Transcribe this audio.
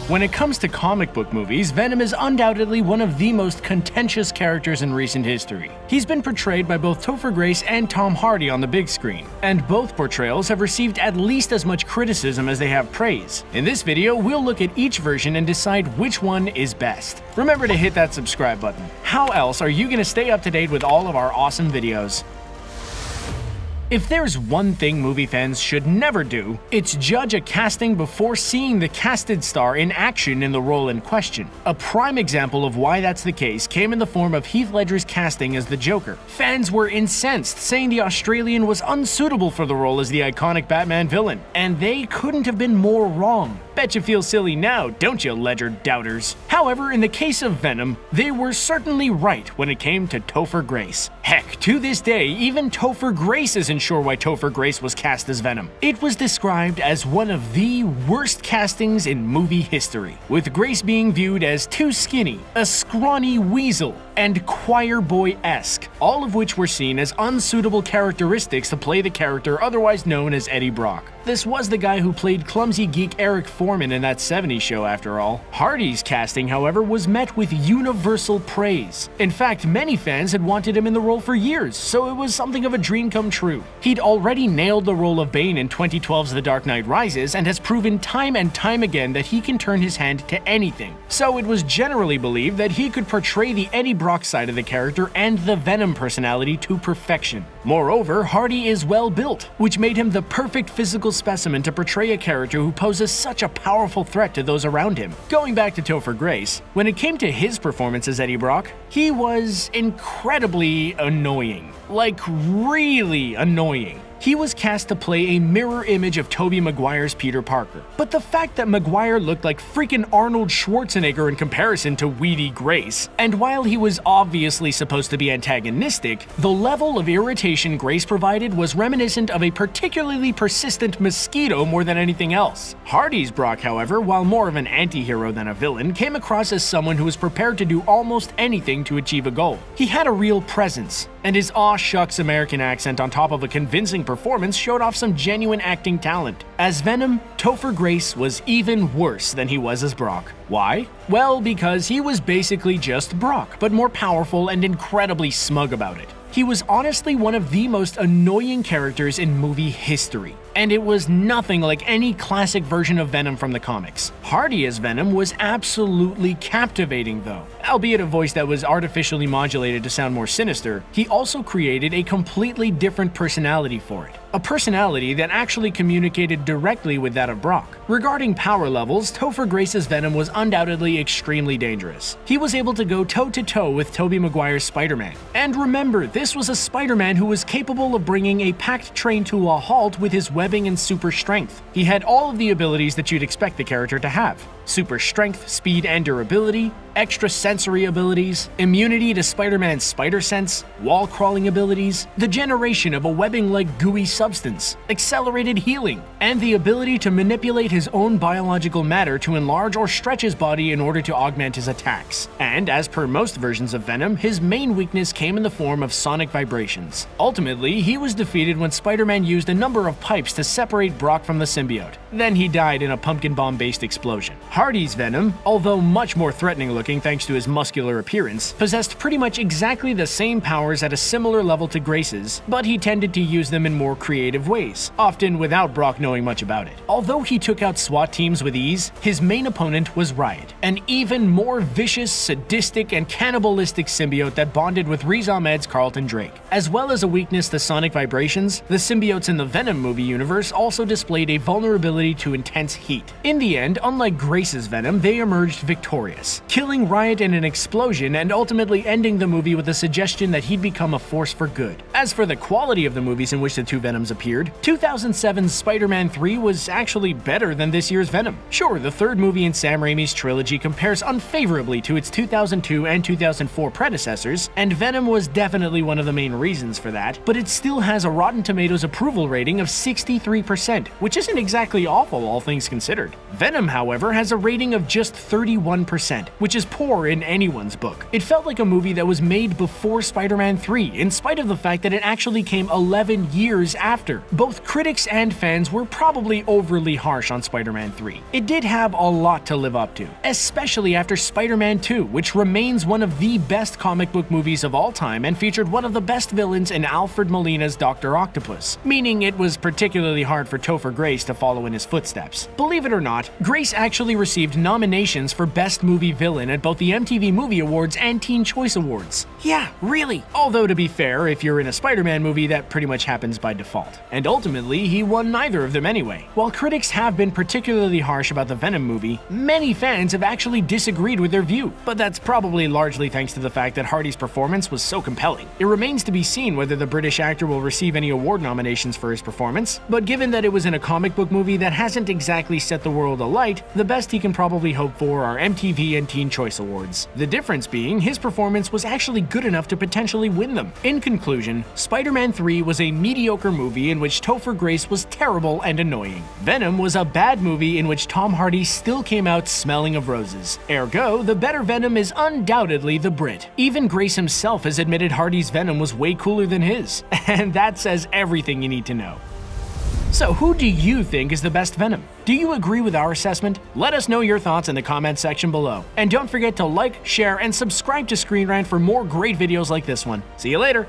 When it comes to comic book movies, Venom is undoubtedly one of the most contentious characters in recent history. He's been portrayed by both Topher Grace and Tom Hardy on the big screen, and both portrayals have received at least as much criticism as they have praise. In this video, we'll look at each version and decide which one is best. Remember to hit that subscribe button. How else are you going to stay up to date with all of our awesome videos? If there's one thing movie fans should never do, it's judge a casting before seeing the casted star in action in the role in question. A prime example of why that's the case came in the form of Heath Ledger's casting as the Joker. Fans were incensed, saying the Australian was unsuitable for the role as the iconic Batman villain, and they couldn't have been more wrong. Bet you feel silly now, don't you, Ledger doubters? However, in the case of Venom, they were certainly right when it came to Topher Grace. Heck, to this day, even Topher Grace isn't sure why Topher Grace was cast as Venom. It was described as one of the worst castings in movie history, with Grace being viewed as too skinny, a scrawny weasel, and choir boy-esque, all of which were seen as unsuitable characteristics to play the character otherwise known as Eddie Brock. This was the guy who played clumsy geek Eric Foreman in that 70s show after all. Hardy's casting, however, was met with universal praise. In fact, many fans had wanted him in the role for years, so it was something of a dream come true. He'd already nailed the role of Bane in 2012's The Dark Knight Rises and has proven time and time again that he can turn his hand to anything. So it was generally believed that he could portray the Eddie Brock side of the character and the Venom personality to perfection. Moreover, Hardy is well built, which made him the perfect physical specimen to portray a character who poses such a powerful threat to those around him. Going back to Topher Grace, when it came to his performance as Eddie Brock, he was incredibly annoying. Like, really annoying. He was cast to play a mirror image of Tobey Maguire's Peter Parker. But the fact that Maguire looked like freaking Arnold Schwarzenegger in comparison to Weedy Grace, and while he was obviously supposed to be antagonistic, the level of irritation Grace provided was reminiscent of a particularly persistent mosquito more than anything else. Hardy's Brock, however, while more of an anti-hero than a villain, came across as someone who was prepared to do almost anything to achieve a goal. He had a real presence, and his aw-shucks American accent on top of a convincing performance showed off some genuine acting talent. As Venom, Topher Grace was even worse than he was as Brock. Why? Well, because he was basically just Brock, but more powerful and incredibly smug about it. He was honestly one of the most annoying characters in movie history, and it was nothing like any classic version of Venom from the comics. Hardy as Venom was absolutely captivating though. Albeit a voice that was artificially modulated to sound more sinister, he also created a completely different personality for it. A personality that actually communicated directly with that of Brock. Regarding power levels, Topher Grace's Venom was undoubtedly extremely dangerous. He was able to go toe-to-toe with Tobey Maguire's Spider-Man. And remember, this was a Spider-Man who was capable of bringing a packed train to a halt with his webbing and super strength. He had all of the abilities that you'd expect the character to have. Super strength, speed, and durability, extra sensory abilities, immunity to Spider-Man's spider sense, wall crawling abilities, the generation of a webbing-like gooey substance, accelerated healing, and the ability to manipulate his own biological matter to enlarge or stretch his body in order to augment his attacks. And as per most versions of Venom, his main weakness came in the form of sonic vibrations. Ultimately, he was defeated when Spider-Man used a number of pipes to separate Brock from the symbiote. Then he died in a pumpkin bomb-based explosion. Hardy's Venom, although much more threatening looking thanks to his muscular appearance, possessed pretty much exactly the same powers at a similar level to Grace's, but he tended to use them in more creative ways, often without Brock knowing much about it. Although he took out SWAT teams with ease, his main opponent was Riot, an even more vicious, sadistic, and cannibalistic symbiote that bonded with Riz Ahmed's Carlton Drake. As well as a weakness to sonic vibrations, the symbiotes in the Venom movie universe also displayed a vulnerability to intense heat. In the end, unlike Grace's Venom, they emerged victorious, killing Riot in an explosion and ultimately ending the movie with the suggestion that he'd become a force for good. As for the quality of the movies in which the two Venoms appeared, 2007's Spider-Man 3 was actually better than this year's Venom. Sure, the third movie in Sam Raimi's trilogy compares unfavorably to its 2002 and 2004 predecessors, and Venom was definitely one of the main reasons for that, but it still has a Rotten Tomatoes approval rating of 63%, which isn't exactly awful, all things considered. Venom, however, has a rating of just 31%, which is poor in anyone's book. It felt like a movie that was made before Spider-Man 3, in spite of the fact that it actually came 11 years after. Both critics and fans were probably overly harsh on Spider-Man 3. It did have a lot to live up to, especially after Spider-Man 2, which remains one of the best comic book movies of all time and featured one of the best villains in Alfred Molina's Dr. Octopus, meaning it was particularly hard for Topher Grace to follow in his footsteps. Believe it or not, Grace actually received nominations for Best Movie Villain at both the MTV Movie Awards and Teen Choice Awards. Yeah, really. Although to be fair, if you're in a Spider-Man movie, that pretty much happens by default. And ultimately, he won neither of them anyway. While critics have been particularly harsh about the Venom movie, many fans have actually disagreed with their view, but that's probably largely thanks to the fact that Hardy's performance was so compelling. It remains to be seen whether the British actor will receive any award nominations for his performance, but given that it was in a comic book movie that hasn't exactly set the world alight, the best he can probably hope for are MTV and Teen Choice Awards. The difference being, his performance was actually good enough to potentially win them. In conclusion, Spider-Man 3 was a mediocre movie in which Topher Grace was terrible and annoying. Venom was a bad movie in which Tom Hardy still came out smelling of roses. Ergo, the better Venom is undoubtedly the Brit. Even Grace himself has admitted Hardy's Venom was way cooler than his, and that says everything you need to know. So who do you think is the best Venom? Do you agree with our assessment? Let us know your thoughts in the comments section below. And don't forget to like, share, and subscribe to Screen Rant for more great videos like this one. See you later!